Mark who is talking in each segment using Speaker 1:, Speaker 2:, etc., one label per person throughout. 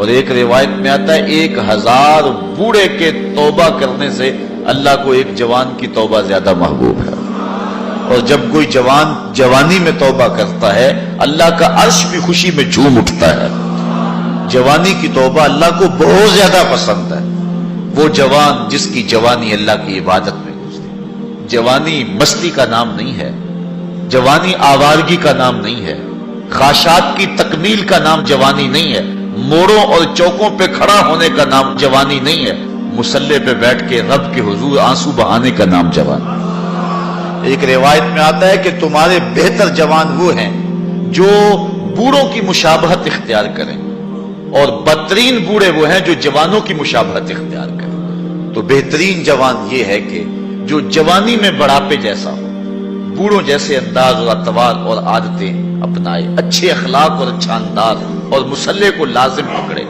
Speaker 1: اور ایک روایت میں آتا ہے 1000 بوڑھے کے توبہ کرنے سے اللہ کو ایک جوان کی توبہ زیادہ محبوب ہے. اور جب کوئی جوان جوانی میں توبہ کرتا ہے اللہ کا عرش بھی خوشی میں جھوم اٹھتا ہے. جوانی کی توبہ اللہ کو بہت زیادہ پسند ہے. وہ جوان جس کی جوانی اللہ کی عبادت میں گزری. جوانی مستی کا نام نہیں ہے، جوانی آوارگی کا نام نہیں ہے، خواہشات کی تکمیل کا نام جوانی نہیں ہے، موڑوں اور چوکوں پہ کھڑا ہونے کا نام جوانی نہیں ہے، مصلی پہ بیٹھ کے رب کے حضور آنسو بہانے کا نام جوانی. ایک روایت میں آتا ہے کہ تمہارے بہتر جوان وہ ہیں جو بوڑھوں کی مشابہت اختیار کریں، اور بدترین بوڑھے وہ ہیں جو جوانوں کی مشابہت اختیار کریں. تو بہترین جوان یہ ہے کہ جو جوانی میں بڑھاپے جیسا ہو، بوڑھوں جیسے انداز اور اطوار اور عادتیں اپنائے، اچھے اخلاق اور اچھا انداز اور مصلی کو لازم پکڑے.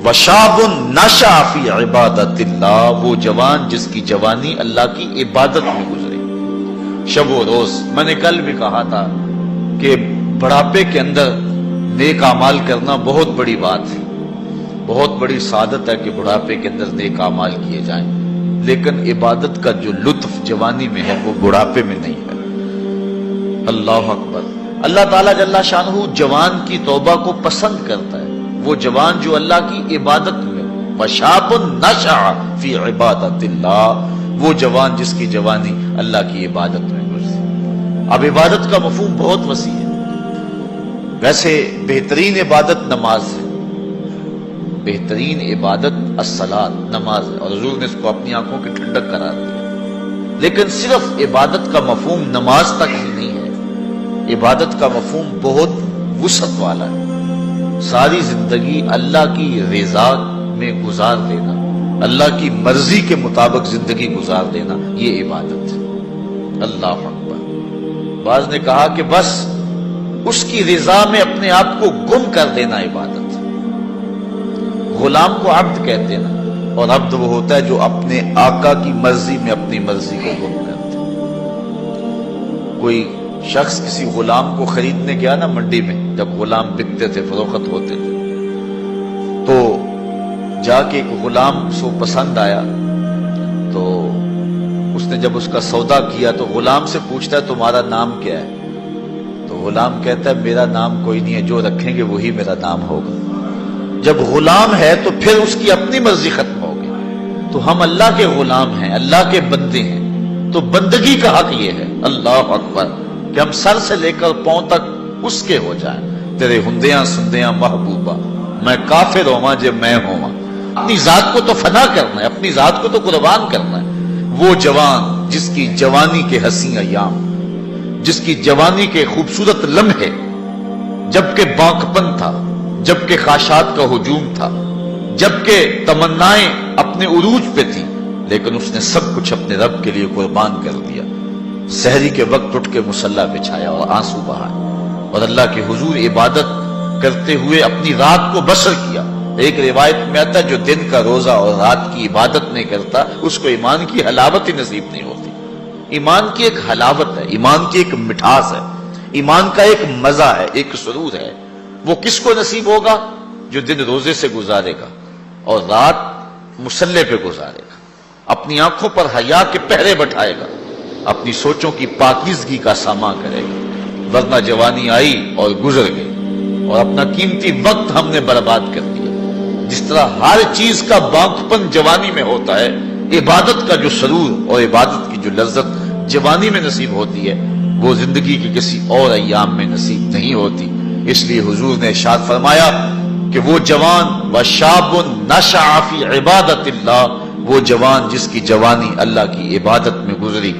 Speaker 1: وشاب نشأ فی عبادت اللہ، وہ جوان جس کی جوانی اللہ کی عبادت میں گزرے. شب و روز، میں نے کل بھی کہا تھا کہ بڑھاپے کے اندر نیک اعمال کرنا بہت بڑی بات ہے، بہت بڑی سعادت ہے کہ بڑھاپے کے اندر نیک اعمال کیے جائیں، لیکن عبادت کا جو لطف جوانی میں ہے وہ بڑھاپے میں نہیں ہے. اللہ اکبر. اللہ تعالیٰ جل شانہ جوان کی توبہ کو پسند کرتا ہے، وہ جوان جو اللہ کی عبادت میں. وشاب نشأ فی عبادت اللہ، وہ جوان جس کی جوانی اللہ کی عبادت میں گزری. اب عبادت کا مفہوم بہت وسیع ہے. ویسے بہترین عبادت نماز ہے، بہترین عبادت الصلاۃ نماز ہے، اور حضور نے اس کو اپنی آنکھوں کی ٹھنڈک قرار دیا. لیکن صرف عبادت کا مفہوم نماز تک ہی نہیں ہے. عبادت کا مفہوم بہت وسعت والا ہے. ساری زندگی اللہ کی رضا میں گزار دینا، اللہ کی مرضی کے مطابق زندگی گزار دینا، یہ عبادت ہے. اللہ اکبر. بعض نے کہا کہ بس اس کی رضا میں اپنے آپ کو گم کر دینا عبادت ہے. غلام کو عبد کہتے ہیں نا، اور عبد وہ ہوتا ہے جو اپنے آقا کی مرضی میں اپنی مرضی کو گم کرتے. کوئی شخص کسی غلام کو خریدنے گیا نا منڈی میں، جب غلام بکتے تھے فروخت ہوتے تھے، تو جا کے ایک غلام اس کو پسند آیا، تو اس نے جب اس کا سودا کیا تو غلام سے پوچھتا ہے تمہارا نام کیا ہے؟ تو غلام کہتا ہے میرا نام کوئی نہیں ہے، جو رکھیں گے وہی میرا نام ہوگا. جب غلام ہے تو پھر اس کی اپنی مرضی ختم ہوگی. تو ہم اللہ کے غلام ہیں، اللہ کے بندے ہیں، تو بندگی کا حق یہ ہے. اللہ اکبر. کہ ہم سر سے لے کر پاؤں تک اس کے ہو جائیں. تیرے ہندیاں سندیاں محبوبہ، میں کافر ہوا جے میں ہوا. اپنی ذات کو تو فنا کرنا ہے، اپنی ذات کو تو قربان کرنا ہے. وہ جوان جس کی جوانی کے حسین ایام، جس کی جوانی کے خوبصورت لمحے، جبکہ بانکپن تھا، جبکہ خواہشات کا ہجوم تھا، جبکہ تمنائیں اپنے عروج پہ تھی، لیکن اس نے سب کچھ اپنے رب کے لیے قربان کر دیا. سحری کے وقت اٹھ کے مصلی بچھایا اور آنسو بہائے، اور اللہ کے حضور عبادت کرتے ہوئے اپنی رات کو بسر کیا. ایک روایت میں آتا ہے جو دن کا روزہ اور رات کی عبادت نہیں کرتا اس کو ایمان کی حلاوت ہی نصیب نہیں ہوتی. ایمان کی ایک حلاوت ہے، ایمان کی ایک مٹھاس ہے، ایمان کا ایک مزہ ہے، ایک سرور ہے. وہ کس کو نصیب ہوگا؟ جو دن روزے سے گزارے گا اور رات مصلی پہ گزارے گا، اپنی آنکھوں پر حیا کے پہرے بٹھائے گا، اپنی سوچوں کی پاکیزگی کا سامان کرے گا. ورنہ جوانی آئی اور گزر گئی اور اپنا قیمتی وقت ہم نے برباد کر دیا. جس طرح ہر چیز کا بانکپن جوانی میں ہوتا ہے، عبادت کا جو سرور اور عبادت کی جو لذت جوانی میں نصیب ہوتی ہے وہ زندگی کے کسی اور ایام میں نصیب نہیں ہوتی. اس لیے حضور نے ارشاد فرمایا کہ وہ جوان وشاب نشأ فی عبادت اللہ، وہ جوان جس کی جوانی اللہ کی عبادت میں گزری،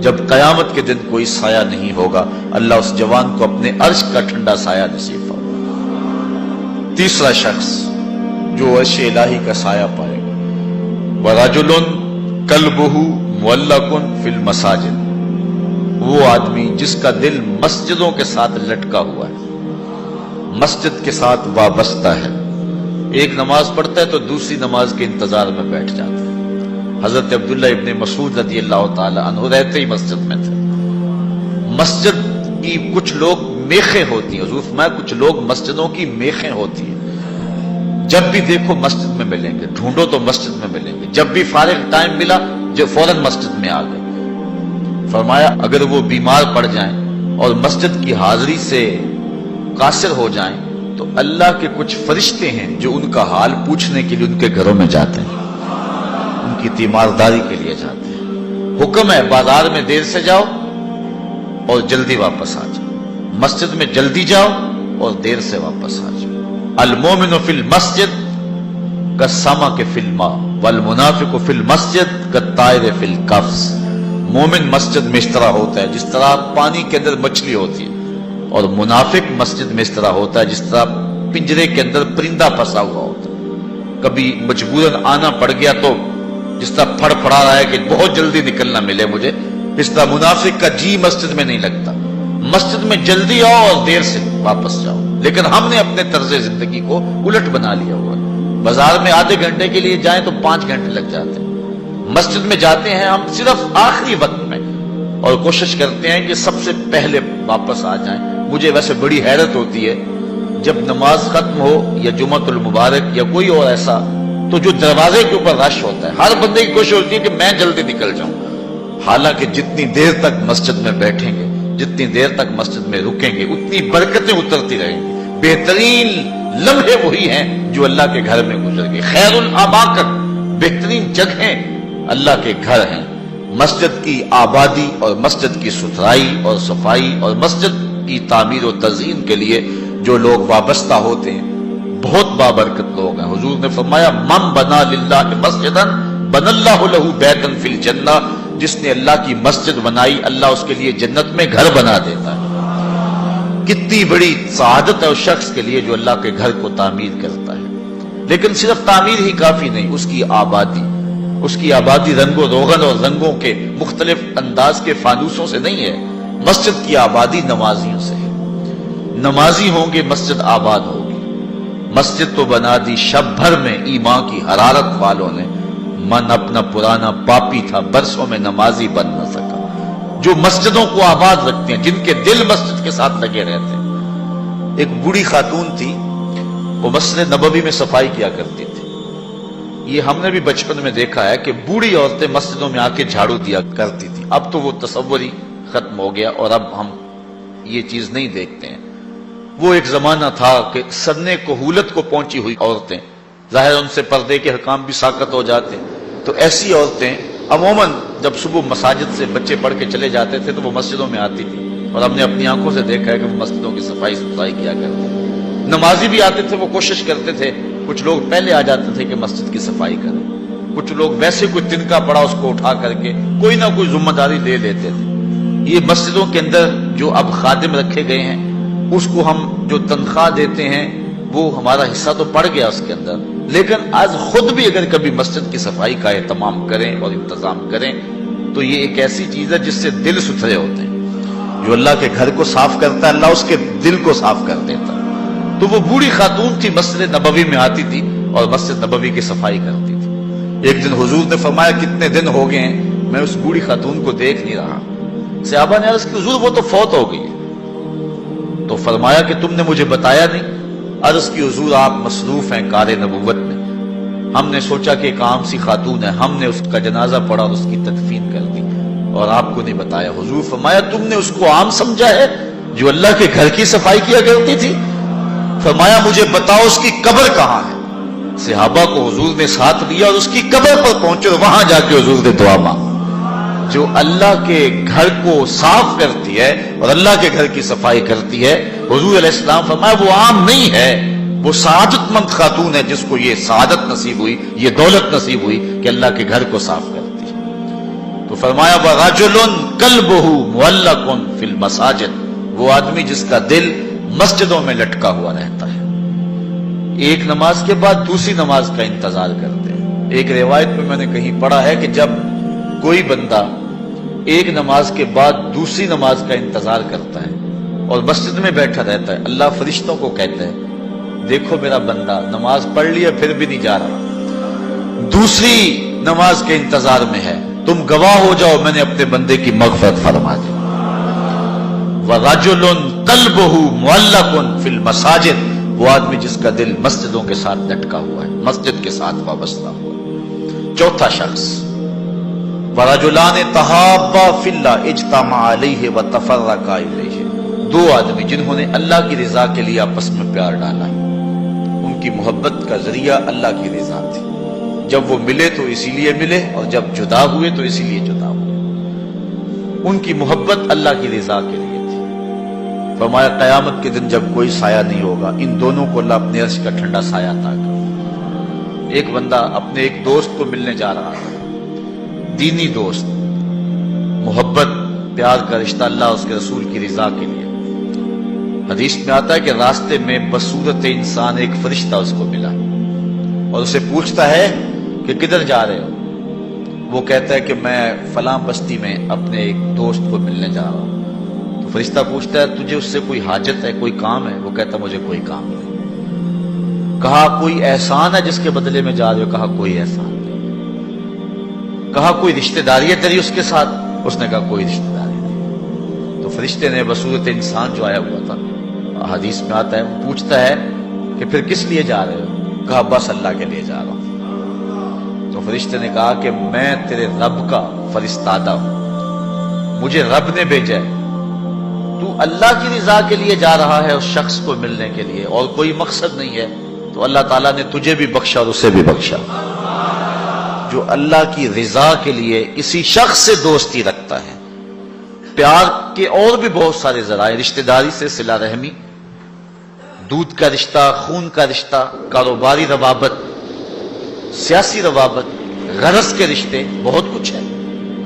Speaker 1: جب قیامت کے دن کوئی سایہ نہیں ہوگا اللہ اس جوان کو اپنے عرش کا ٹھنڈا سایہ نصیب فرمائے. تیسرا شخص جو عرش الہی کا سایہ پائے گا، وَرَجُلٌ قَلْبُهُ مُعَلَّقٌ فِي الْمَسَاجِدِ، وہ آدمی جس کا دل مسجدوں کے ساتھ لٹکا ہوا ہے، مسجد کے ساتھ وابستہ ہے. ایک نماز پڑھتا ہے تو دوسری نماز کے انتظار میں بیٹھ جاتا ہے. حضرت عبداللہ ابن مسعود رضی اللہ تعالی عنہ رہتے ہی مسجد میں تھے. مسجد کی کچھ لوگ میخیں ہوتی ہیں، حضور فرمایا کچھ لوگ مسجدوں کی میخیں ہوتی ہیں. جب بھی دیکھو مسجد میں ملیں گے، ڈھونڈو تو مسجد میں ملیں گے، جب بھی فارغ ٹائم ملا جو فوراً مسجد میں آ گئے۔ فرمایا اگر وہ بیمار پڑ جائیں اور مسجد کی حاضری سے قاصر ہو جائیں تو اللہ کے کچھ فرشتے ہیں جو ان کا حال پوچھنے کے لیے ان کے گھروں میں جاتے ہیں، ان کی تیمارداری کے لیے جاتے ہیں۔ حکم ہے بازار میں دیر سے جاؤ اور جلدی واپس آ جاؤ، مسجد میں جلدی جاؤ اور دیر سے واپس آ جاؤ۔ المومن فی المسجد کالسمک فی الماء والمنافق فی المسجد کالطائر فی القفص۔ مومن مسجد میں اس طرح ہوتا ہے جس طرح پانی کے اندر مچھلی ہوتی ہے، اور منافق مسجد میں اس طرح ہوتا ہے جس طرح پنجرے کے اندر پرندہ پھنسا ہوا ہوتا ہے۔ کبھی مجبوراً آنا پڑ گیا تو جس طرح پھڑ پھڑا رہا ہے کہ بہت جلدی نکلنا ملے مجھے، اس طرح منافق کا جی مسجد میں نہیں لگتا۔ مسجد میں جلدی آؤ اور دیر سے واپس جاؤ، لیکن ہم نے اپنے طرز زندگی کو الٹ بنا لیا ہوا ہے۔ بازار میں آدھے گھنٹے کے لیے جائیں تو 5 گھنٹے لگ جاتے ہیں، مسجد میں جاتے ہیں ہم صرف آخری وقت میں اور کوشش کرتے ہیں کہ سب سے پہلے واپس آ جائیں۔ مجھے ویسے بڑی حیرت ہوتی ہے جب نماز ختم ہو یا جمعۃ المبارک یا کوئی اور ایسا، تو جو دروازے کے اوپر رش ہوتا ہے ہر بندے کی کوشش ہوتی ہے کہ میں جلدی نکل جاؤں، حالانکہ جتنی دیر تک مسجد میں بیٹھیں گے، جتنی دیر تک مسجد میں رکیں گے، اتنی برکتیں اترتی رہیں گی۔ بہترین لمحے وہی ہیں جو اللہ کے گھر میں گزر گئے۔ خیر الاماکن، بہترین جگہیں اللہ کے گھر ہیں۔ مسجد کی آبادی اور مسجد کی ستھرائی اور صفائی اور مسجد کی تعمیر و تزئین کے لیے جو لوگ وابستہ ہوتے ہیں بہت بابرکت لوگ ہیں۔ حضور نے فرمایا من بنا للہ مسجدا بن اللہ لہ بیتا فی الجنہ، جس نے اللہ کی مسجد بنائی اللہ اس کے لیے جنت میں گھر بنا دیتا ہے۔ کتنی بڑی سعادت ہے اس شخص کے لیے جو اللہ کے گھر کو تعمیر کرتا ہے۔ لیکن صرف تعمیر ہی کافی نہیں، اس کی آبادی رنگ و روغن اور رنگوں کے مختلف انداز کے فانوسوں سے نہیں ہے، مسجد کی آبادی نمازیوں سے ہے۔ نمازی ہوں گے مسجد آباد ہوگی۔ مسجد تو بنا دی شب بھر میں ایمان کی حرارت والوں نے، من اپنا پرانا پاپی تھا برسوں میں نمازی بن نہ سکا۔ جو مسجدوں کو آباد رکھتے ہیں، جن کے دل مسجد کے ساتھ لگے رہتے ہیں۔ ایک بوڑھی خاتون تھی، وہ مسجد نبوی میں صفائی کیا کرتی تھی۔ یہ ہم نے بھی بچپن میں دیکھا ہے کہ بوڑھی عورتیں مسجدوں میں آ کے جھاڑو دیا کرتی تھی۔ اب تو وہ تصور ہی ختم ہو گیا اور اب ہم یہ چیز نہیں دیکھتے ہیں۔ وہ ایک زمانہ تھا کہ سنِ کہولت کو پہنچی ہوئی عورتیں، ظاہر ان سے پردے کے حکام بھی ساقط ہو جاتے، تو ایسی عورتیں عموماً جب صبح مساجد سے بچے پڑھ کے چلے جاتے تھے تو وہ مسجدوں میں آتی تھی، اور ہم نے اپنی آنکھوں سے دیکھا ہے کہ وہ مسجدوں کی صفائی ستھرائی کیا کرتے تھے۔ نمازی بھی آتے تھے، وہ کوشش کرتے تھے، کچھ لوگ پہلے آ جاتے تھے کہ مسجد کی صفائی کریں، کچھ لوگ ویسے کوئی تنکا پڑا اس کو اٹھا کر کے کوئی نہ کوئی ذمہ داری لے لیتے تھے۔ یہ مسجدوں کے اندر جو اب خادم رکھے گئے ہیں، اس کو ہم جو تنخواہ دیتے ہیں وہ ہمارا حصہ تو پڑ گیا اس کے اندر، لیکن آج خود بھی اگر کبھی مسجد کی صفائی کا اہتمام کریں اور انتظام کریں تو یہ ایک ایسی چیز ہے جس سے دل ستھرے ہوتے ہیں۔ جو اللہ کے گھر کو صاف کرتا ہے اللہ اس کے دل کو صاف کر دیتا ہے۔ تو وہ بوڑھی خاتون تھی، مسجد نبوی میں آتی تھی اور مسجد نبوی کی صفائی کرتی تھی۔ ایک دن حضور نے فرمایا کتنے دن ہو گئے ہیں میں اس بوڑھی خاتون کو دیکھ نہیں رہا۔ صحابہ نے عرض کی حضور وہ تو فوت ہو گئی ہے۔ تو فرمایا کہ تم نے مجھے بتایا نہیں؟ عرض کی حضور آپ مصروف ہیں کار نبوت میں، ہم نے سوچا کہ ایک عام سی خاتون ہے، ہم نے اس کا جنازہ پڑھا اور اس کی تدفین کر دی اور آپ کو نہیں بتایا۔ حضور فرمایا تم نے اس کو عام سمجھا ہے جو اللہ کے گھر کی صفائی کیا کرتی تھی؟ فرمایا مجھے بتاؤ اس کی قبر کہاں ہے؟ صحابہ کو حضور نے ساتھ لیا اور اس کی قبر پر پہنچے اور وہاں جا کے حضور نے دعا مانگی۔ جو اللہ کے گھر کو صاف کرتی ہے اور اللہ کے گھر کی صفائی کرتی ہے، حضور علیہ السلام فرمایا وہ عام نہیں ہے، وہ سعادت مند خاتون ہے جس کو یہ سعادت نصیب ہوئی، یہ دولت نصیب ہوئی کہ اللہ کے گھر کو صاف کرتی ہے۔ تو فرمایا وَرَجُلٌ قَلْبُهُ مُعَلَّقٌ فِي الْمَسَاجِدِ، وہ آدمی جس کا دل مسجدوں میں لٹکا ہوا رہتا ہے، ایک نماز کے بعد دوسری نماز کا انتظار کرتے ہیں۔ ایک روایت میں نے کہیں پڑھا ہے کہ جب کوئی بندہ ایک نماز کے بعد دوسری نماز کا انتظار کرتا ہے اور مسجد میں بیٹھا رہتا ہے، اللہ فرشتوں کو کہتا ہے دیکھو میرا بندہ نماز پڑھ لیا پھر بھی نہیں جا رہا، دوسری نماز کے انتظار میں ہے، تم گواہ ہو جاؤ میں نے اپنے بندے کی مغفرت فرما دی۔ وَرَجُلٌ قَلْبُهُ مُعَلَّقٌ فِي الْمَسَاجِدِ، وہ آدمی جس کا دل مسجدوں کے ساتھ لٹکا ہوا ہے، مسجد کے ساتھ وابستہ ہوا ہے۔ چوتھا شخص وَرَجُلَانِ تَحَابَّا فِي اللَّهِ اجْتَمَعَا عَلَيْهِ وَتَفَرَّقَا إِلَيْهِ، دو آدمی جنہوں نے اللہ کی رضا کے لیے آپس میں پیار ڈالا، ان کی محبت کا ذریعہ اللہ کی رضا تھی۔ جب وہ ملے تو اسی لیے ملے، اور جب جدا ہوئے تو اسی لیے جدا ہوئے۔ ان کی محبت اللہ کی رضا کے لیے تھی۔ فرمایا قیامت کے دن جب کوئی سایہ نہیں ہوگا، ان دونوں کو اللہ اپنے عرش کا ٹھنڈا سایہ عطا کرے۔ ایک بندہ اپنے ایک دوست کو ملنے جا رہا تھا، دینی دوست، محبت پیار کا رشتہ اللہ اور اس کے رسول کی رضا کے لیے۔ حدیث میں آتا ہے کہ راستے میں بصورت انسان ایک فرشتہ اس کو ملا اور اسے پوچھتا ہے کہ کدھر جا رہے ہو؟ وہ کہتا ہے کہ میں فلاں بستی میں اپنے ایک دوست کو ملنے جا رہا ہوں۔ تو فرشتہ پوچھتا ہے تجھے اس سے کوئی حاجت ہے، کوئی کام ہے؟ وہ کہتا ہے مجھے کوئی کام نہیں۔ کہا کوئی احسان ہے جس کے بدلے میں جا رہے ہو؟ کہا کوئی احسان نہیں۔ کہا کوئی رشتہ داری ہے تیری اس کے ساتھ؟ اس نے کہا کوئی رشتہ داری نہیں۔ تو فرشتے نے بصورت انسان جو آیا ہوا تھا، حدیث میں آتا ہے، وہ پوچھتا ہے کہ پھر کس لیے جا رہے ہو؟ کہا بس اللہ کے لیے جا رہا ہوں۔ تو فرشتے نے کہا کہ میں تیرے رب کا فرستادہ ہوں، مجھے رب نے بھیجا ہے، تو اللہ کی رضا کے لیے جا رہا ہے اس شخص کو ملنے کے لیے، اور کوئی مقصد نہیں ہے، تو اللہ تعالیٰ نے تجھے بھی بخشا اور اسے بھی بخشا۔ جو اللہ کی رضا کے لیے کسی شخص سے دوستی رکھتا ہے، پیار کے اور بھی بہت سارے ذرائع، رشتہ داری سے صلہ رحمی، دودھ کا رشتہ، خون کا رشتہ، کاروباری روابط، سیاسی روابط، غرض کے رشتے، بہت کچھ ہے،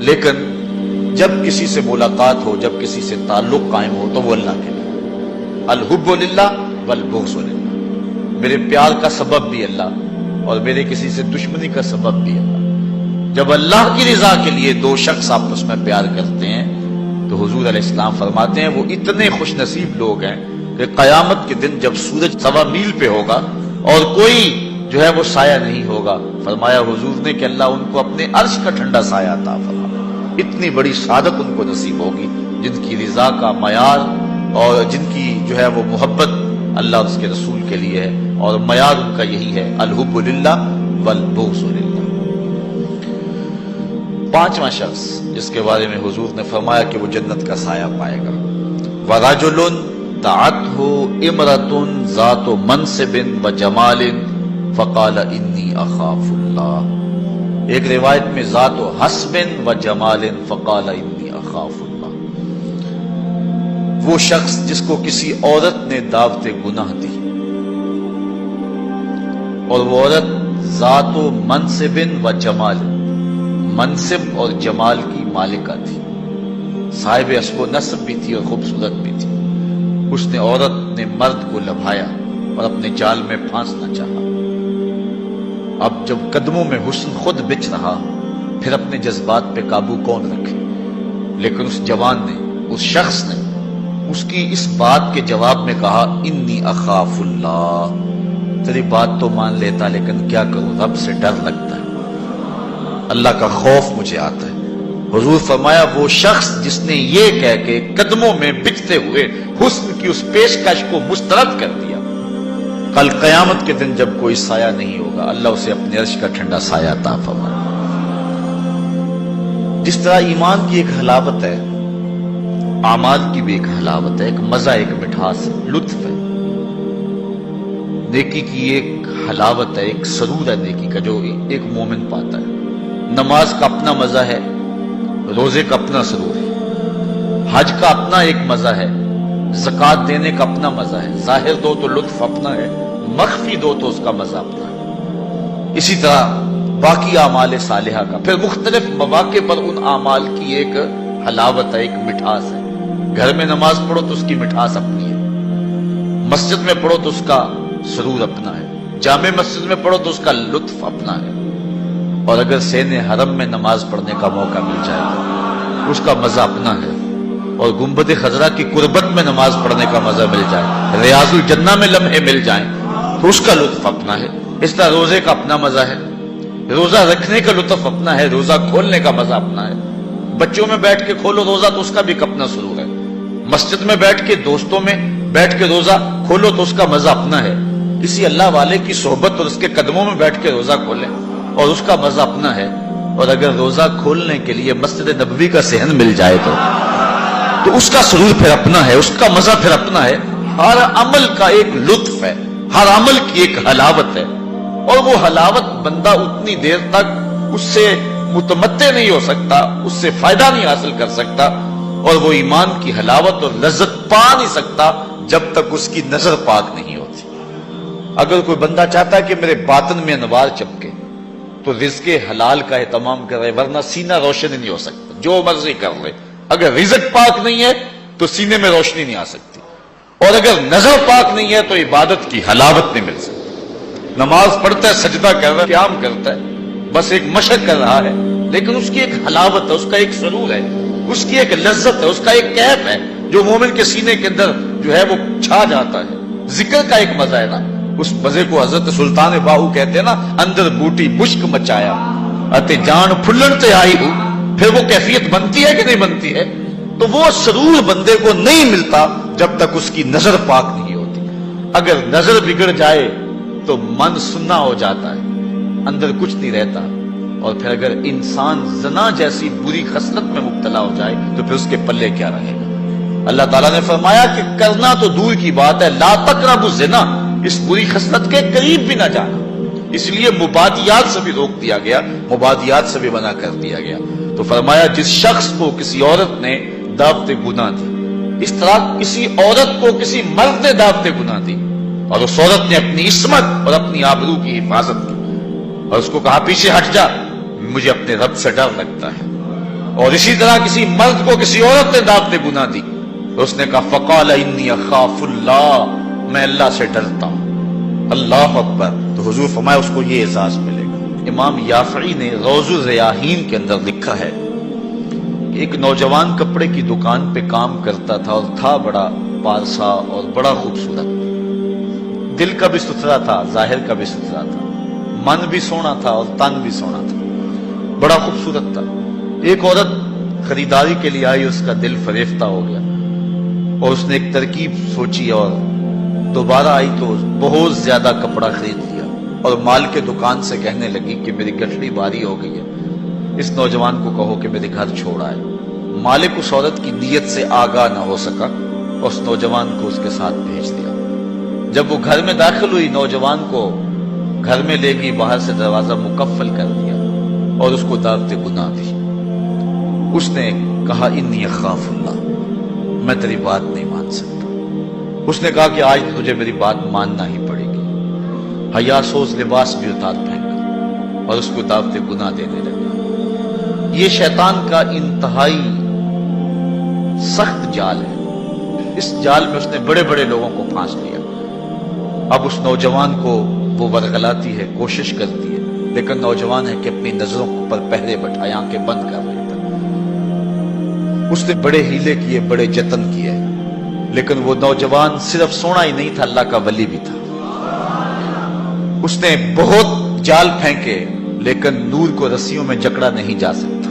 Speaker 1: لیکن جب کسی سے ملاقات ہو، جب کسی سے تعلق قائم ہو تو وہ اللہ کے لیے۔ الحب للہ والبغض للہ، میرے پیار کا سبب بھی اللہ اور میرے کسی سے دشمنی کا سبب بھی اللہ۔ جب اللہ کی رضا کے لیے دو شخص آپس میں پیار کرتے ہیں تو حضور علیہ السلام فرماتے ہیں وہ اتنے خوش نصیب لوگ ہیں کہ قیامت کے دن جب سورج 1.25 میل پہ ہوگا اور کوئی جو ہے وہ سایہ نہیں ہوگا، فرمایا حضور نے کہ اللہ ان کو اپنے عرش کا ٹھنڈا سایہ عطا فرمائے۔ اتنی بڑی سعادت ان کو نصیب ہوگی جن کی رضا کا معیار اور جن کی جو ہے وہ محبت اللہ اور اس کے رسول کے لیے ہے، اور معیار ان کا یہی ہے، الحب للہ والبغض للہ۔ پانچواں شخص جس کے بارے میں حضور نے فرمایا کہ وہ جنت کا سایہ پائے گا، وَرَجُلٌ دَعَتْهُ امْرَأَةٌ ذَاتُ مَنْصِبٍ وَجَمَالٍ فَقَالَ إِنِّي أَخَافُ اللَّهَ، ایک روایت میں ذات و حسب و جمال فقال انی اخاف اللہ، وہ شخص جس کو کسی عورت نے دعوت گناہ دی اور وہ عورت ذات و منصب و جمال، منصب اور جمال کی مالکہ تھی، صاحب اسب و نسب بھی تھی اور خوبصورت بھی تھی۔ اس نے عورت نے مرد کو لبھایا اور اپنے جال میں پھانسنا چاہا۔ اب جب قدموں میں حسن خود بچ رہا، پھر اپنے جذبات پہ قابو کون رکھے؟ لیکن اس جوان نے، اس شخص نے اس کی اس بات کے جواب میں کہا انی اخاف اللہ، تیری بات تو مان لیتا لیکن کیا کروں، رب سے ڈر لگتا ہے، اللہ کا خوف مجھے آتا ہے۔ حضور فرمایا وہ شخص جس نے یہ کہہ کے قدموں میں بچتے ہوئے حسن کی اس پیشکش کو مسترد کر دیا، کل قیامت کے دن جب کوئی سایہ نہیں ہوگا اللہ اسے اپنے عرش کا ٹھنڈا سایہ عطا فرمائے۔ جس طرح ایمان کی ایک حلاوت ہے، اعمال کی بھی ایک حلاوت ہے، ایک مزہ، ایک مٹھاس ہے، لطف ہے، نیکی کی ایک حلاوت ہے، ایک سرور ہے نیکی کا جو ایک مومن پاتا ہے۔ نماز کا اپنا مزہ ہے، روزے کا اپنا سرور ہے، حج کا اپنا ایک مزہ ہے، زکوٰۃ دینے کا اپنا مزہ ہے، ظاہر دو تو لطف اپنا ہے، مخفی دو تو اس کا مزہ اپنا ہے۔ اسی طرح باقی اعمال صالحہ کا پھر مختلف مواقع پر ان اعمال کی ایک حلاوت ہے، ایک مٹھاس ہے۔ گھر میں نماز پڑھو تو اس کی مٹھاس اپنی ہے، مسجد میں پڑھو تو اس کا سرور اپنا ہے، جامع مسجد میں پڑھو تو اس کا لطف اپنا ہے، اور اگر سین حرم میں نماز پڑھنے کا موقع مل جائے اس کا مزہ اپنا ہے، اور گنبد خضرا کی قربت میں نماز پڑھنے کا مزہ مل جائے، ریاض الجنہ میں لمحے مل جائیں تو اس کا لطف اپنا ہے۔ اس طرح روزے کا اپنا مزہ ہے، روزہ رکھنے کا لطف اپنا ہے، روزہ کھولنے کا مزہ اپنا ہے۔ بچوں میں بیٹھ کے کھولو روزہ تو اس کا بھی اپنا سرور ہے، مسجد میں بیٹھ کے دوستوں میں بیٹھ کے روزہ کھولو تو اس کا مزہ اپنا ہے، کسی اللہ والے کی صحبت اور اس کے قدموں میں بیٹھ کے روزہ کھولیں اور اس کا مزہ اپنا ہے، اور اگر روزہ کھولنے کے لیے مسجد نبوی کا صحن مل جائے تو اس کا سرور پھر اپنا ہے، اس کا مزہ پھر اپنا ہے۔ ہر عمل کا ایک لطف ہے، ہر عمل کی ایک حلاوت ہے، اور وہ حلاوت بندہ اتنی دیر تک اس سے متمتع نہیں ہو سکتا، اس سے فائدہ نہیں حاصل کر سکتا، اور وہ ایمان کی حلاوت اور لذت پا نہیں سکتا جب تک اس کی نظر پاک نہیں ہوتی۔ اگر کوئی بندہ چاہتا ہے کہ میرے باطن میں انوار چمکے تو رزق حلال کا اہتمام کرے، ورنہ سینہ روشن نہیں ہو سکتا، جو مرضی کر لے۔ اگر رزق پاک نہیں ہے تو سینے میں روشنی نہیں آ سکتی، اور اگر نظر پاک نہیں ہے تو عبادت کی حلاوت نہیں مل سکتی۔ نماز پڑھتا ہے، سجدہ کر رہا ہے، قیام کرتا ہے، بس ایک مشق کر رہا ہے، لیکن اس کی ایک حلاوت ہے، اس کا ایک سرور ہے، اس کی ایک لذت ہے، اس کا ایک کیف ہے جو مومن کے سینے کے اندر جو ہے وہ چھا جاتا ہے۔ ذکر کا ایک مزہ ہے نا، اس مزے کو حضرت سلطان باہو کہتے ہیں نا، اندر بوٹی مشک مچایا اتے جان پھلن تے آئی ہوں، پھر وہ کیفیت بنتی ہے کہ نہیں بنتی ہے؟ تو وہ سرور بندے کو نہیں ملتا جب تک اس کی نظر پاک نہیں ہوتی۔ اگر نظر بگڑ جائے تو من سننا ہو جاتا ہے، اندر کچھ نہیں رہتا، اور پھر اگر انسان زنا جیسی بری خصلت میں مبتلا ہو جائے تو پھر اس کے پلے کیا رہے گا؟ اللہ تعالیٰ نے فرمایا کہ کرنا تو دور کی بات ہے، لا تقربوا الزنا، اس بری خصلت کے قریب بھی نہ جانا۔ اس لیے مبادیات سے بھی روک دیا گیا، مبادیات سے بھی منع کر دیا گیا۔ تو فرمایا جس شخص کو کسی عورت نے دعوت گناہ دی، اس طرح کسی عورت کو کسی مرد نے دعوت گناہ دی، اور اس عورت نے اپنی عصمت اور اپنی آبرو کی حفاظت کی، اور اس کو کہا پیچھے ہٹ جا، مجھے اپنے رب سے ڈر لگتا ہے۔ اور اسی طرح کسی مرد کو کسی عورت نے دعوت گناہ دی، اس نے کہا فقال انی اخاف اللہ، میں اللہ سے ڈرتا ہوں۔ اللہ اکبر۔ تو حضور فرمایا اس کو یہ اعزاز ملے گا۔ امام یافعی نے روض الریاحین کے اندر لکھا ہے کہ ایک نوجوان کپڑے کی دکان پہ کام کرتا تھا، اور تھا بڑا پارسا اور بڑا خوبصورت، دل کا بھی ستھرا تھا، ظاہر کا بھی ستھرا تھا، من بھی سونا تھا اور تن بھی سونا تھا، بڑا خوبصورت تھا۔ ایک عورت خریداری کے لیے آئی، اس کا دل فریفتہ ہو گیا، اور اس نے ایک ترکیب سوچی اور دوبارہ آئی تو بہت زیادہ کپڑا خرید لیا، اور مال کے دکان سے کہنے لگی کہ میری گٹھڑی بھاری ہو گئی ہے، اس نوجوان کو کہو کہ میرے گھر چھوڑ آئے۔ مالک اس عورت کی نیت سے آگاہ نہ ہو سکا، اور اس نوجوان کو اس کے ساتھ بھیج دیا۔ جب وہ گھر میں داخل ہوئی، نوجوان کو گھر میں لے گئی، باہر سے دروازہ مقفل کر دیا اور اس کو دعوت گناہ دی۔ اس نے کہا انی اخاف اللہ، میں تیری بات نہیں مان سکتا۔ اس نے کہا کہ آج تجھے میری بات ماننا ہی پڑے گی۔ حیا سوز لباس بھی اتار پھینکا اور اس کو دعوت گناہ دینے لگا۔ یہ شیطان کا انتہائی سخت جال ہے، اس جال میں اس نے بڑے بڑے لوگوں کو پھانس لیا۔ اب اس نوجوان کو وہ ورغلاتی ہے، کوشش کرتی ہے، لیکن نوجوان ہے کہ اپنی نظروں پر پہرے بٹھائے، آنکھیں بند کر لیتا۔ اس نے بڑے ہیلے کیے، بڑے جتن کیے، لیکن وہ نوجوان صرف سونا ہی نہیں تھا، اللہ کا ولی بھی تھا۔ اس نے بہت جال پھینکے، لیکن نور کو رسیوں میں جکڑا نہیں جا سکتا۔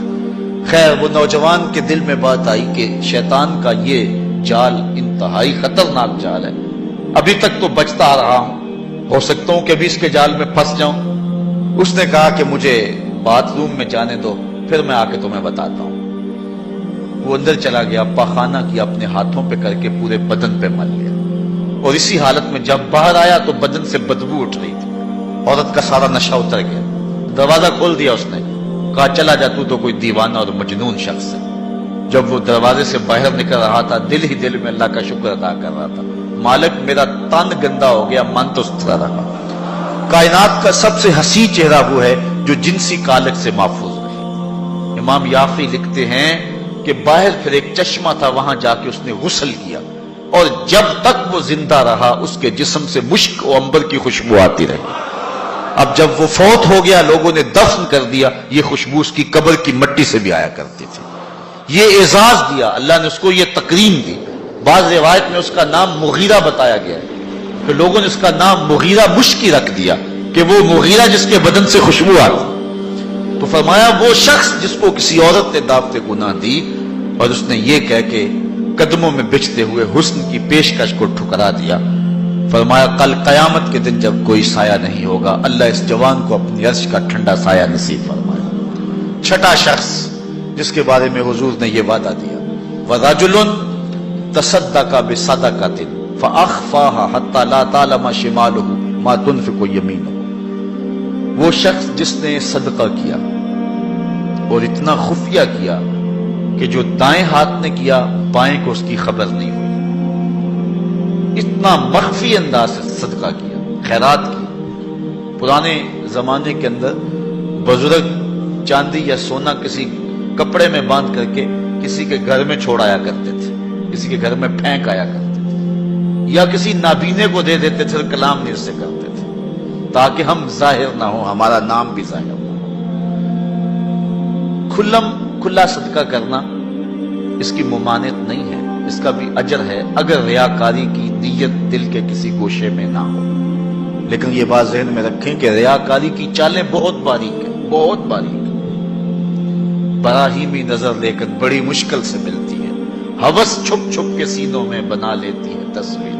Speaker 1: خیر، وہ نوجوان کے دل میں بات آئی کہ شیطان کا یہ جال انتہائی خطرناک جال ہے، ابھی تک تو بچتا آ رہا ہوں، ہو سکتا ہوں کہ ابھی اس کے جال میں پھنس جاؤں۔ اس نے کہا کہ مجھے باتھ روم میں جانے دو، پھر میں آ کے تمہیں بتاتا ہوں۔ وہ اندر چلا گیا، پاخانہ کیا، اپنے ہاتھوں پہ کر کے پورے بدن پہ مل لیا، اور اسی حالت میں جب باہر آیا تو بدن سے بدبو اٹھ رہی تھی، عورت کا سارا نشہ اتر گیا۔ دروازہ کھول دیا اس نے، کہا چلا جا، تو کوئی دیوانہ اور مجنون شخص ہے۔ جب وہ دروازے سے باہر نکل رہا تھا، دل ہی دل میں اللہ کا شکر ادا کر رہا تھا، مالک میرا تن گندا ہو گیا، من تو ستھرا رہا۔ کائنات کا سب سے حسین چہرہ وہ ہے جو جنسی کالک سے محفوظ رہے۔ امام یافعی لکھتے ہیں کہ باہر پھر ایک چشمہ تھا، وہاں جا کے اس نے غسل کیا، اور جب تک وہ زندہ رہا اس کے جسم سے مشک و عنبر کی خوشبو آتی رہی۔ اب جب وہ فوت ہو گیا، لوگوں نے دفن کر دیا، یہ خوشبو اس کی قبر کی مٹی سے بھی آیا کرتی تھی۔ یہ اعزاز دیا اللہ نے اس کو، یہ تکریم دی۔ بعض روایت میں اس کا نام مغیرہ بتایا گیا ہے، کہ لوگوں نے اس کا نام مغیرہ مشکی رکھ دیا، کہ وہ مغیرہ جس کے بدن سے خوشبو آتی۔ تو فرمایا وہ شخص جس کو کسی عورت نے دعوت گناہ دی اور اس نے یہ کہہ کے قدموں میں بچھتے ہوئے حسن کی پیشکش کو ٹھکرا دیا، فرمایا کل قیامت کے دن جب کوئی سایہ نہیں ہوگا، اللہ اس جوان کو اپنی عرش کا ٹھنڈا سایہ نصیب فرمایا۔ چھٹا شخص جس کے بارے میں حضور نے یہ وعدہ دیا، وَرَجُلٌ تَصَدَّقَ بِصَدَقَةٍ فَأَخْفَاهَا حَتَّى لَا تَعْلَمَ شِمَالُهُ مَا تُنْفِقُ يَمِينُهُ، وہ شخص جس نے صدقہ کیا اور اتنا خفیہ کیا کہ جو دائیں ہاتھ نے کیا بائیں کو اس کی خبر نہیں ہوئی، اتنا مخفی انداز سے صدقہ کیا، خیرات کی۔ پرانے زمانے کے اندر بزرگ چاندی یا سونا کسی کپڑے میں باندھ کر کے کسی کے گھر میں چھوڑ آیا کرتے تھے، کسی کے گھر میں پھینک آیا کرتے تھے، یا کسی نابینے کو دے دیتے تھے، کلام نہیں اس سے کرتے تھے تاکہ ہم ظاہر نہ ہو، ہمارا نام بھی ظاہر نہ ہو۔ کھلا صدقہ کرنا اس کی ممانعت نہیں ہے، اس کا بھی اجر ہے اگر ریاکاری کی نیت دل کے کسی گوشے میں نہ ہو۔ لیکن یہ بات ذہن میں رکھیں کہ ریاکاری کی چالیں بہت باریک ہیں، بہت باریک، براہیمی نظر لیکن بڑی مشکل سے ملتی ہے، ہوس چھپ چھپ کے سینوں میں بنا لیتی ہے تصویر۔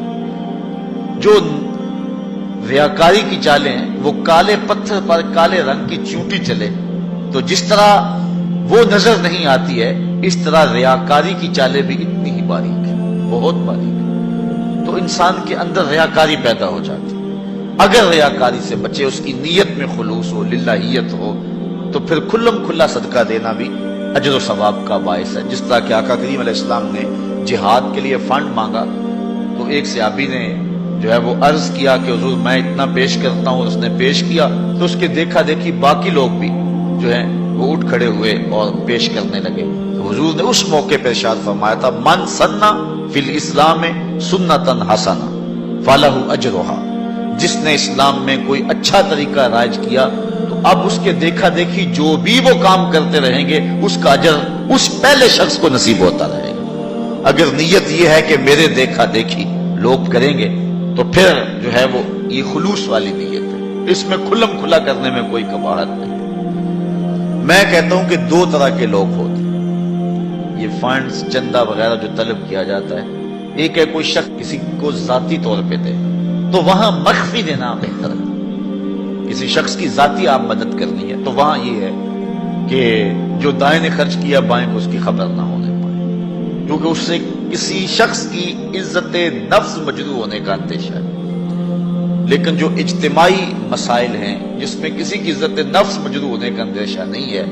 Speaker 1: جو ریاکاری کی چالیں ہیں وہ کالے پتھر پر کالے رنگ کی چونٹی چلے تو جس طرح وہ نظر نہیں آتی ہے، اس طرح ریاکاری کی چالیں بھی اتنی ہی باریک ہیں، بہت باریک ہیں، تو انسان کے اندر ریاکاری پیدا ہو جاتی ہے۔ اگر ریاکاری سے بچے، اس کی نیت میں خلوص ہو، للہیت ہو، تو پھر کھلا صدقہ دینا بھی اجر و ثواب کا باعث ہے۔ جس طرح کہ آقا کریم علیہ السلام نے جہاد کے لیے فنڈ مانگا تو ایک صحابی نے جو ہے وہ عرض کیا کہ حضور میں اتنا پیش کرتا ہوں، اس نے پیش کیا تو اس کے دیکھا دیکھی باقی لوگ بھی جو ہیں وہ اٹھ کھڑے ہوئے اور پیش کرنے لگے۔ تو حضور نے اس موقع پہ ارشاد فرمایا تھا، من سنّا فی الاسلام سنتاً حسنہ فلہ اجرھا، جس نے اسلام میں کوئی اچھا طریقہ رائج کیا تو اب اس کے دیکھا دیکھی جو بھی وہ کام کرتے رہیں گے اس کا اجر اس پہلے شخص کو نصیب ہوتا رہے گا۔ اگر نیت یہ ہے کہ میرے دیکھا دیکھی لوگ کریں گے تو پھر جو ہے وہ یہ خلوص والی نیت ہے، اس میں کھلا کرنے میں کوئی قباحت نہیں۔ میں کہتا ہوں کہ دو طرح کے لوگ ہوتے ہیں، یہ فنڈز چندہ وغیرہ جو طلب کیا جاتا ہے، ایک ہے کوئی شخص کسی کو ذاتی طور پہ دے تو وہاں مخفی دینا بہتر ہے۔ کسی شخص کی ذاتی آپ مدد کرنی ہے تو وہاں یہ ہے کہ جو دائیں نے خرچ کیا بائیں کو اس کی خبر نہ ہونے پائے، کیونکہ اس سے کسی شخص کی عزت نفس مجروح ہونے کا اندیشہ ہے۔ لیکن جو اجتماعی مسائل ہیں جس میں کسی کی عزت نفس مجروح ہونے کا اندیشہ نہیں ہے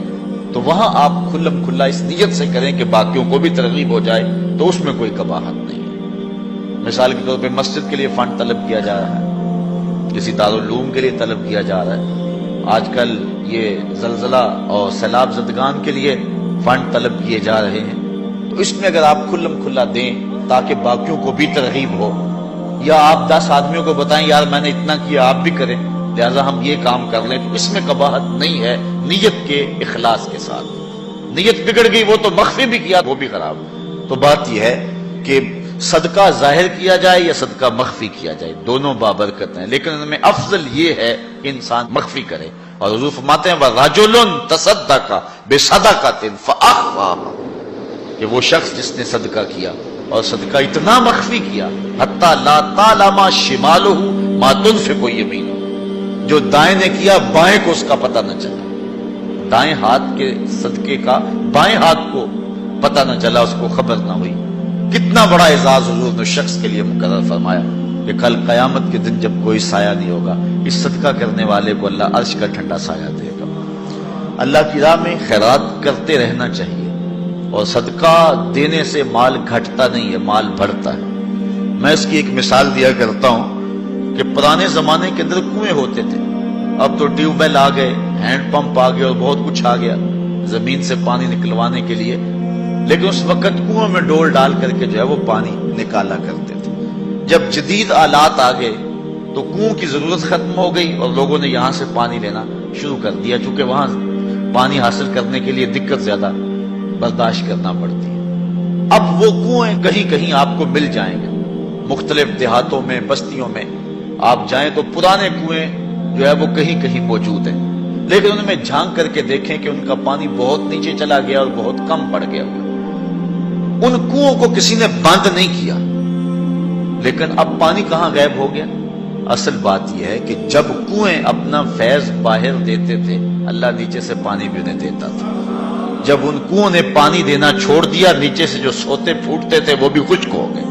Speaker 1: تو وہاں آپ کھلا اس نیت سے کریں کہ باقیوں کو بھی ترغیب ہو جائے تو اس میں کوئی قباحت نہیں ہے۔ مثال کے طور پہ مسجد کے لیے فنڈ طلب کیا جا رہا ہے، کسی دارالعلوم کے لیے طلب کیا جا رہا ہے، آج کل یہ زلزلہ اور سیلاب زدگان کے لیے فنڈ طلب کیے جا رہے ہیں، تو اس میں اگر آپ کھلا دیں تاکہ باقیوں کو بھی ترغیب ہو، یا آپ 10 آدمیوں کو بتائیں یار میں نے اتنا کیا آپ بھی کریں لہذا ہم یہ کام کر لیں، تو اس میں قباحت نہیں ہے نیت کے اخلاص کے ساتھ۔ نیت بگڑ گئی وہ تو مخفی بھی کیا وہ بھی خراب۔ تو بات یہ ہے کہ صدقہ ظاہر کیا جائے یا صدقہ مخفی کیا جائے، دونوں بابرکت ہیں، لیکن ان میں افضل یہ ہے کہ انسان مخفی کرے۔ اور حضور فرماتے ہیں وَرَجُلٌ تَصَدَّقَ بِصَدَقَةٍ فَأَخْفَاهَا، کہ وہ شخص جس نے صدقہ کیا اور صدقہ اتنا مخفی کیا حتی لا تعلم شمالہ ما تنفق یمینہ، جو دائیں نے کیا بائیں کو اس کا پتہ نہ چلا، دائیں ہاتھ کے صدقے کا بائیں ہاتھ کو پتہ نہ چلا، اس کو خبر نہ ہوئی۔ کتنا بڑا اعزاز حضور نے شخص کے لیے مقرر فرمایا کہ کل قیامت کے دن جب کوئی سایہ نہیں ہوگا، اس صدقہ کرنے والے کو اللہ عرش کا ٹھنڈا سایہ دے گا۔ اللہ کی راہ میں خیرات کرتے رہنا چاہیے، اور صدقہ دینے سے مال گھٹتا نہیں ہے، مال بڑھتا ہے۔ میں اس کی ایک مثال دیا کرتا ہوں کہ پرانے زمانے کے اندر کنویں ہوتے تھے، اب تو ٹیوب ویل آ گئے، ہینڈ پمپ آ گئے اور بہت کچھ آ گیا زمین سے پانی نکلوانے کے لیے، لیکن اس وقت کنویں میں ڈول ڈال کر کے جو ہے وہ پانی نکالا کرتے تھے۔ جب جدید آلات آ گئے تو کنویں کی ضرورت ختم ہو گئی اور لوگوں نے یہاں سے پانی لینا شروع کر دیا، چونکہ وہاں پانی حاصل کرنے کے لیے دقت زیادہ برداشت کرنا پڑتی ہے۔ اب وہ کنویں کہیں کہیں آپ کو مل جائیں گے، مختلف دیہاتوں میں بستیوں میں آپ جائیں تو پرانے کنویں جو ہے وہ کہیں کہیں موجود ہیں، لیکن ان میں جھانک کر کے دیکھیں کہ ان کا پانی بہت نیچے چلا گیا اور بہت کم پڑ گیا ہوا۔ ان کنووں کو کسی نے بند نہیں کیا، لیکن اب پانی کہاں غائب ہو گیا؟ اصل بات یہ ہے کہ جب کنویں اپنا فیض باہر دیتے تھے اللہ نیچے سے پانی بھی انہیں دیتا تھا. جب ان کنووں نے پانی دینا چھوڑ دیا نیچے سے جو سوتے پھوٹتے تھے وہ بھی خشک ہو گئے.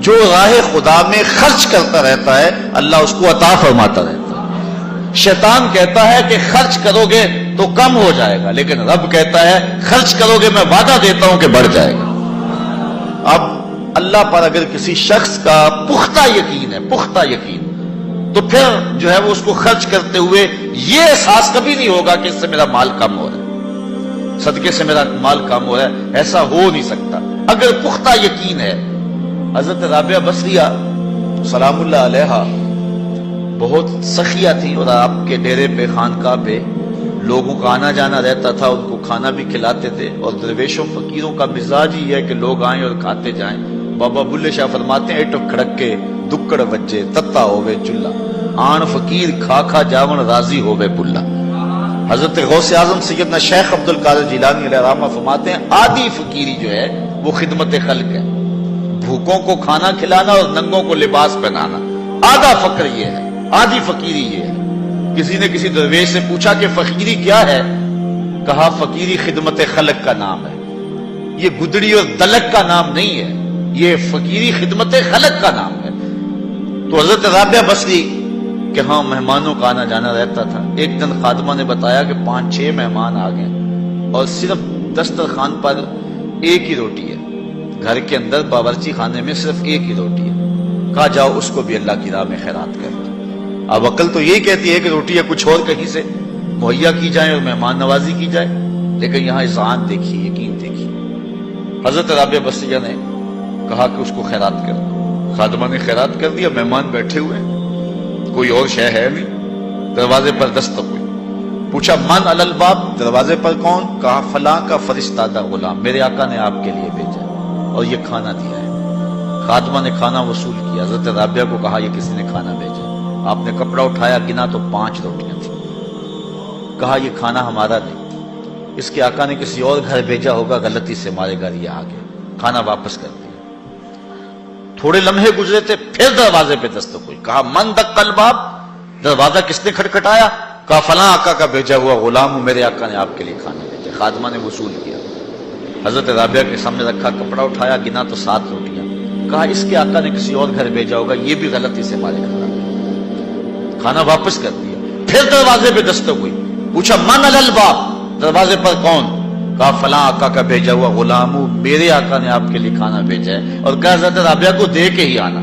Speaker 1: جو راہ خدا میں خرچ کرتا رہتا ہے اللہ اس کو عطا فرماتا رہتا ہے. شیطان کہتا ہے کہ خرچ کرو گے تو کم ہو جائے گا، لیکن رب کہتا ہے خرچ کرو گے میں وعدہ دیتا ہوں کہ بڑھ جائے گا. اب اللہ پر اگر کسی شخص کا پختہ یقین ہے، پختہ یقین، تو پھر جو ہے وہ اس کو خرچ کرتے ہوئے یہ احساس کبھی نہیں ہوگا کہ اس سے میرا مال کم ہو رہا ہے، صدقے سے میرا مال کم ہو رہا ہے. ایسا ہو نہیں سکتا اگر پختہ یقین ہے. حضرت رابعہ بصریہ سلام اللہ علیہا بہت سخیہ تھی اور آپ کے ڈیرے پہ خانقاہ پہ لوگوں کا آنا جانا رہتا تھا، ان کو کھانا بھی کھلاتے تھے. اور درویشوں فقیروں کا مزاج ہی ہے کہ لوگ آئیں اور کھاتے جائیں. بابا بلے شاہ فرماتے ہیں ایٹو کھڑک کے دکڑ وجے تتا ہوئے چلہ، آن فقیر کھا کھا جاون راضی ہوئے بلہ. حضرت غوث اعظم سیدنا شیخ عبد القادر جیلانی علیہ الرحمہ فرماتے ہیں آدھی فقیری جو ہے وہ خدمت خلق ہے، بھوکوں کو کھانا کھلانا اور ننگوں کو لباس پہنانا. آدھا فقر یہ ہے، آدھی فقیری یہ ہے. کسی نے کسی درویش سے پوچھا کہ فقیری کیا ہے؟ کہا فقیری خدمت خلق کا نام ہے، یہ گدڑی اور دلک کا نام نہیں ہے، یہ فقیری خدمت خلق کا نام ہے. تو حضرت رابعہ بصری کہ ہاں مہمانوں کا آنا جانا رہتا تھا. ایک دن خادمہ نے بتایا کہ 5-6 مہمان آ گئے اور صرف دسترخوان پر ایک ہی روٹی ہے، گھر کے اندر باورچی خانے میں صرف ایک ہی روٹی ہے. کہا جاؤ اس کو بھی اللہ کی راہ میں خیرات کر دو. اب عقل تو یہی کہتی ہے کہ روٹی یا کچھ اور کہیں سے مہیا کی جائے اور مہمان نوازی کی جائے، لیکن یہاں اذعان دیکھیے، یقین دیکھیے. حضرت رابعہ بصریہ نے کہا کہ اس کو خیرات کر دو. خادمہ نے خیرات کر دیا. مہمان بیٹھے ہوئے، کوئی اور شے ہے نہیں. دروازے پر دستک ہوئی. پوچھا من علی الباب، دروازے پر کون؟ کہا فلاں کا فرستادہ غلام، میرے آقا نے آپ کے لیے بھیجا اور یہ کھانا دیا ہے. خادمہ نے کھانا وصول کیا. حضرت رابعہ کو کہا یہ کسی نے کھانا بھیجا. آپ نے کپڑا اٹھایا، گنا تو 5 روٹیاں تھیں. کہا یہ کھانا ہمارا نہیں، اس کے آقا نے کسی اور گھر بھیجا ہوگا، غلطی سے ہمارے گھر یہ آ گیا. کھانا واپس کر دیا. تھوڑے لمحے گزرے تھے، پھر دروازے پہ دستک ہوئی. کہا من دق الباب، دروازہ کس نے کھٹکھٹایا؟ کہا فلاں آقا کا بھیجا ہوا غلام ہوں، میرے آقا نے آپ کے لیے کھانا بھیجا. خادمہ نے وصول کیا. حضرت رابعہ کے سامنے رکھا، کپڑا اٹھایا، گنا تو 7 روٹیاں. کہا اس کے آقا نے کسی اور گھر بھیجا ہوگا، یہ بھی غلطی سے ہمارے گھر آ گیا. کھانا واپس کر دیا. پھر دروازے پہ دستک ہوئی. پوچھا من علی الباب، دروازے پر کون؟ کہا فلاں آقا کا بھیجا ہوا غلام ہوں، میرے آقا نے آپ کے لیے کھانا بھیجا ہے اور کہا حضرت رابعہ کو دے کے ہی آنا.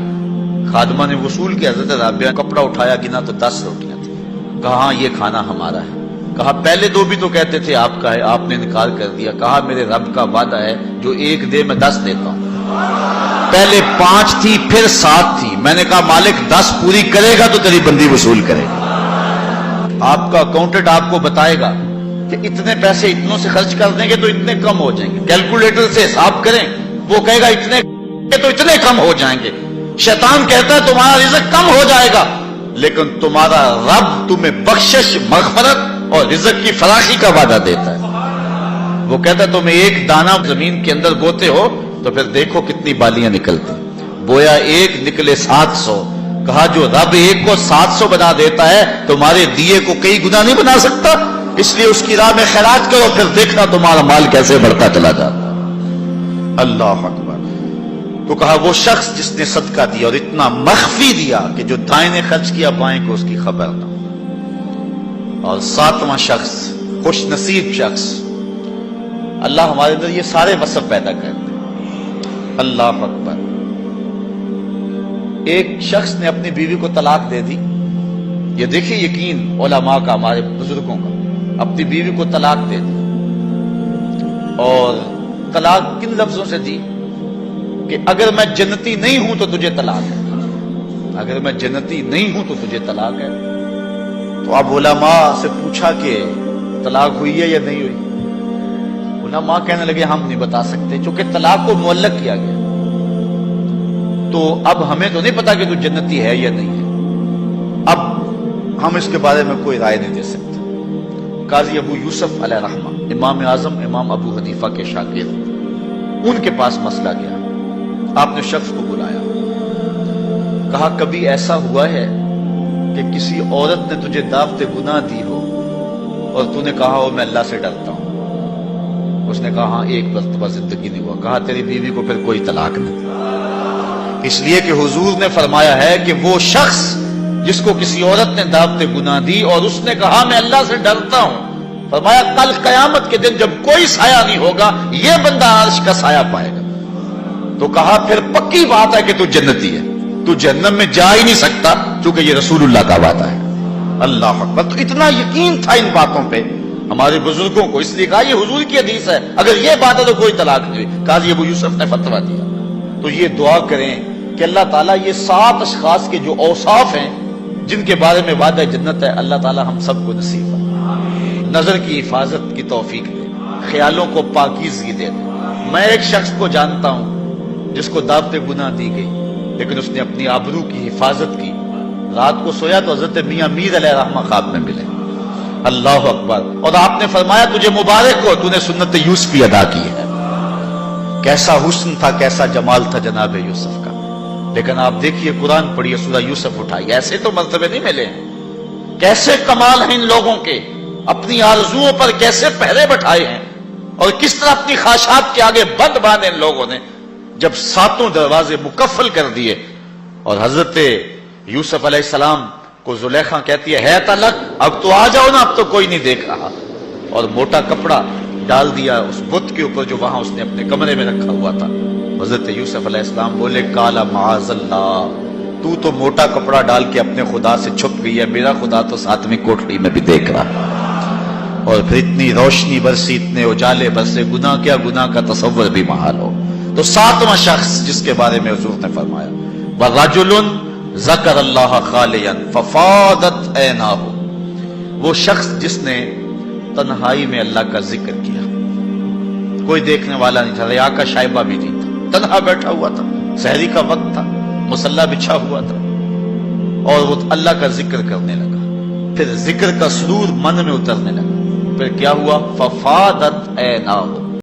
Speaker 1: خادمہ نے وصول کیا. حضرت رابعہ کپڑا اٹھایا، گنا تو 10 روٹیاں تھیں. کہا ہاں یہ کھانا ہمارا ہے. کہا پہلے 2 بھی تو کہتے تھے آپ کا ہے، آپ نے انکار کر دیا. کہا میرے رب کا وعدہ ہے جو 1 دے میں 10 دیتا ہوں. پہلے 5 تھی پھر 7 تھی. میں نے کہا مالک 10 پوری کرے گا تو تیری بندی وصول کرے گا. آپ کا اکاؤنٹنٹ آپ کو بتائے گا کہ اتنے پیسے اتنوں سے خرچ کر دیں گے تو اتنے کم ہو جائیں گے. کیلکولیٹر سے حساب کریں، وہ کہے گا اتنے تو اتنے کم ہو جائیں گے. شیطان کہتا ہے تمہارا رزق کم ہو جائے گا، لیکن تمہارا رب تمہیں بخشش، مغفرت اور رزق کی فراخی کا وعدہ دیتا ہے. وہ کہتا ہے تمہیں 1 دانہ زمین کے اندر بوتے ہو تو پھر دیکھو کتنی بالیاں نکلتی. بویا 1 نکلے 700. کہا جو رب 1 کو 700 بنا دیتا ہے تمہارے دیے کو کئی گنا نہیں بنا سکتا. اس لیے اس کی راہ میں خیرات کرو، پھر دیکھنا تمہارا مال کیسے بڑھتا چلا جاتا. اللہ اکبر. تو کہا وہ شخص جس نے صدقہ دیا اور اتنا مخفی دیا کہ جو دائیں نے خرچ کیا بائیں کو اس کی خبر نہ. اور 7واں شخص، خوش نصیب شخص. اللہ ہمارے اندر یہ سارے وصف پیدا کرتے ہیں. اللہ اکبر. ایک شخص نے اپنی بیوی کو طلاق دے دی. یہ دیکھیں یقین علماء کا، ہمارے بزرگوں کا. اپنی بیوی کو طلاق دے دی اور طلاق کن لفظوں سے دی کہ اگر میں جنتی نہیں ہوں تو تجھے طلاق ہے، اگر میں جنتی نہیں ہوں تو تجھے طلاق ہے. تو اب علماء سے پوچھا کہ طلاق ہوئی ہے یا نہیں ہوئی؟ علماء کہنے لگے ہم نہیں بتا سکتے، چونکہ طلاق کو معلق کیا گیا تو اب ہمیں تو نہیں پتا کہ تو جنتی ہے یا نہیں ہے. اب ہم اس کے بارے میں کوئی رائے نہیں دے سکتے. قاضی ابو یوسف علیہ رحمہ، امام اعظم امام ابو حنیفہ کے شاگرد، ان کے پاس مسئلہ گیا. آپ نے شخص کو بلایا. کہا کبھی ایسا ہوا ہے کہ کسی عورت نے تجھے دعوت گناہ دی ہو اور تو نے کہا ہو میں اللہ سے ڈرتا ہوں؟ اس نے کہا ہاں ایک مرتبہ زندگی نہیں ہوا۔ کہا تیری بیوی کو پھر کوئی طلاق نہیں، اس لیے کہ حضور نے فرمایا ہے کہ وہ شخص جس کو کسی عورت نے دعوت گناہ دی اور اس نے کہا میں اللہ سے ڈرتا ہوں، فرمایا کل قیامت کے دن جب کوئی سایہ نہیں ہوگا یہ بندہ عرش کا سایہ پائے گا۔ تو کہا پھر پکی بات ہے کہ تو جنتی ہے، تو جہنم میں جا ہی نہیں سکتا چونکہ یہ رسول اللہ کا وعدہ ہے۔ اللہ اکبر۔ تو اتنا یقین تھا ان باتوں پہ ہمارے بزرگوں کو، اس لیے کہا یہ حضور کی حدیث ہے، اگر یہ بات ہے تو کوئی طلاق نہیں ہوئی۔ قاضی ابو یوسف نے فتویٰ دیا۔ تو یہ دعا کریں کہ اللہ تعالیٰ یہ 7 اشخاص کے جو اوصاف ہیں جن کے بارے میں وعدہ جنت ہے، اللہ تعالیٰ ہم سب کو نصیب فرمائے۔ نظر کی حفاظت کی توفیق دے، خیالوں کو پاکیزگی دے دے۔ میں ایک شخص کو جانتا ہوں جس کو دعوت گناہ دی گئی لیکن اس نے اپنی آبرو کی حفاظت کی۔ رات کو سویا تو حضرت میاں میر علیہ رحمہ خواب میں ملے۔ اللہ اکبر۔ اور آپ نے فرمایا تجھے مبارک ہو، تو نے سنت یوسفی ادا کی ہے۔ کیسا حسن تھا، کیسا جمال تھا جناب یوسف کا۔ لیکن آپ دیکھیے قرآن پڑھیے، سورہ یوسف اٹھائی، ایسے تو مرتبے نہیں ملے ہیں۔ کیسے کمال ہیں ان لوگوں کے، اپنی آرزوؤں پر کیسے پہرے بٹھائے ہیں اور کس طرح اپنی خواہشات کے آگے بند باندھے ان لوگوں نے۔ جب 7 دروازے مکفل کر دیے اور حضرت یوسف علیہ السلام کو زلیخا کہتی ہے تلک، اب تو آ جاؤ نا، اب تو کوئی نہیں دیکھ رہا، اور موٹا کپڑا ڈال دیا اس بت کے اوپر جو وہاں اس نے اپنے کمرے میں رکھا ہوا تھا۔ حضرت یوسف علیہ السلام بولے کالا معاذ اللہ، تو موٹا کپڑا ڈال کے اپنے خدا سے چھپ گئی ہے، میرا خدا تو 7ویں کوٹڑی میں بھی دیکھ رہا۔ اور پھر اتنی روشنی برسی، اتنے اجالے برسے، گناہ کیا گناہ کا تصور بھی محال ہو۔ تو 7واں شخص جس کے بارے میں حضور نے فرمایا وَرَجُلٌ ذَكَرَ اللَّهَ خَالِيًا فَفَاضَتْ عَيْنَاهُ، وہ شخص جس نے تنہائی میں اللہ کا ذکر کیا، کوئی دیکھنے والا نہیں تھا، ریا کا شائبہ بھی نہیں تھا، تنہا بیٹھا ہوا تھا، سحری کا وقت تھا، مصلی بچھا ہوا تھا اور وہ اللہ کا ذکر کرنے لگا۔ پھر ذکر کا سرور من میں اترنے لگا۔ پھر کیا ہوا؟ فَفَاضَتْ عَيْنَاهُ،